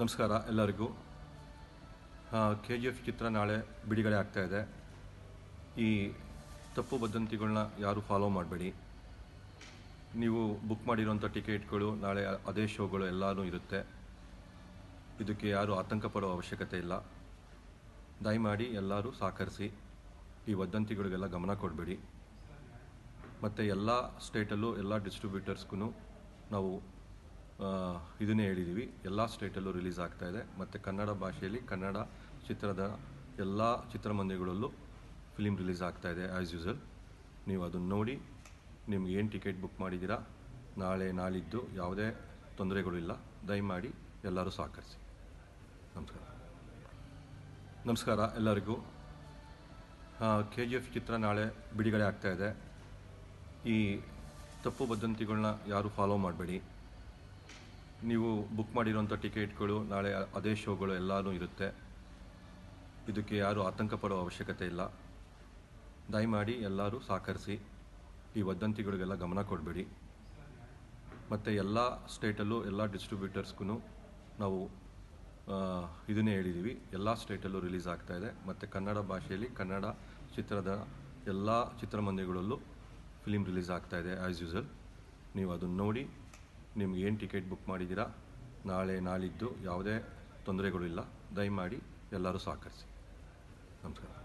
ನಮಸ್ಕಾರ ಎಲ್ಲರಿಗೂ. K G F ಚಿತ್ರ ನಾಳೆ ಬಿಡುಗಡೆ ಆಗ್ತಾಯಿದೆ. ಈ ತಪ್ಪು ವದಂತಿಗಳನ್ನ ಯಾರು ಫಾಲೋ ಮಾಡಬೇಡಿ. ನೀವು ಬುಕ್ ಮಾಡಿರೋಂಥ ಟಿಕೆಟ್ಗಳು ನಾಳೆ ಅದೇ ಶೋಗಳು ಎಲ್ಲನೂ ಇರುತ್ತೆ. ಇದಕ್ಕೆ ಯಾರು ಆತಂಕ ಪಡೋ ಅವಶ್ಯಕತೆ ಇಲ್ಲ. ದಯಮಾಡಿ ಎಲ್ಲರೂ ಸಹಕರಿಸಿ. ಈ ವದಂತಿಗಳಿಗೆಲ್ಲ ಗಮನ ಕೊಡಬೇಡಿ. ಮತ್ತು ಎಲ್ಲ ಸ್ಟೇಟಲ್ಲೂ ಎಲ್ಲ ಡಿಸ್ಟ್ರಿಬ್ಯೂಟರ್ಸ್ಗೂ ನಾವು ಇದನ್ನೇ ಹೇಳಿದ್ದೀವಿ. ಎಲ್ಲ ಸ್ಟೇಟಲ್ಲೂ ರಿಲೀಸ್ ಆಗ್ತಾಯಿದೆ. ಮತ್ತು ಕನ್ನಡ ಭಾಷೆಯಲ್ಲಿ ಕನ್ನಡ ಚಿತ್ರದ ಎಲ್ಲ ಚಿತ್ರಮಂದಿರಗಳಲ್ಲೂ ಫಿಲಿಮ್ ರಿಲೀಸ್ ಆಗ್ತಾಯಿದೆ ಆ್ಯಸ್ ಯೂಸಲ್. ನೀವು ಅದನ್ನು ನೋಡಿ ನಿಮ್ಗೆ ಏನು ಟಿಕೆಟ್ ಬುಕ್ ಮಾಡಿದ್ದೀರಾ ನಾಳೆ ನಾಳಿದ್ದು ಯಾವುದೇ ತೊಂದರೆಗಳು ಇಲ್ಲ. ದಯಮಾಡಿ ಎಲ್ಲರೂ ಸಹಕರಿಸಿ. ನಮಸ್ಕಾರ ಎಲ್ಲರಿಗೂ. ಕೆ ಜಿ ಎಫ್ ಚಿತ್ರ ನಾಳೆ ಬಿಡುಗಡೆ ಆಗ್ತಾಯಿದೆ. ಈ ತಪ್ಪು ವದಂತಿಗಳನ್ನ ಯಾರು ಫಾಲೋ ಮಾಡಬೇಡಿ. ನೀವು ಬುಕ್ ಮಾಡಿರೋಂಥ ಟಿಕೆಟ್ಗಳು ನಾಳೆ ಅದೇ ಶೋಗಳು ಎಲ್ಲನೂ ಇರುತ್ತೆ. ಇದಕ್ಕೆ ಯಾರು ಆತಂಕ ಪಡೋ ಅವಶ್ಯಕತೆ ಇಲ್ಲ. ದಯಮಾಡಿ ಎಲ್ಲರೂ ಸಹಕರಿಸಿ. ಈ ವದಂತಿಗಳಿಗೆಲ್ಲ ಗಮನ ಕೊಡಬೇಡಿ. ಮತ್ತು ಎಲ್ಲ ಸ್ಟೇಟಲ್ಲೂ ಎಲ್ಲ ಡಿಸ್ಟ್ರಿಬ್ಯೂಟರ್ಸ್ಗೂ ನಾವು ಇದನ್ನೇ ಹೇಳಿದ್ದೀವಿ. ಎಲ್ಲ ಸ್ಟೇಟಲ್ಲೂ ರಿಲೀಸ್ ಆಗ್ತಾಯಿದೆ. ಮತ್ತು ಕನ್ನಡ ಭಾಷೆಯಲ್ಲಿ ಕನ್ನಡ ಚಿತ್ರದ ಎಲ್ಲ ಚಿತ್ರಮಂದಿರಗಳಲ್ಲೂ ಫಿಲಿಮ್ ರಿಲೀಸ್ ಆಗ್ತಾಯಿದೆ ಆ್ಯಸ್ ಯೂಸಲ್. ನೀವು ಅದನ್ನು ನೋಡಿ ನಿಮ್ಗೆ ಏನು ಟಿಕೆಟ್ ಬುಕ್ ಮಾಡಿದ್ದೀರಾ ನಾಳೆ ನಾಳಿದ್ದು ಯಾವುದೇ ತೊಂದರೆಗಳು ಇಲ್ಲ. ದಯಮಾಡಿ ಎಲ್ಲರೂ ಸಹಕರಿಸಿ. ನಮಸ್ಕಾರ.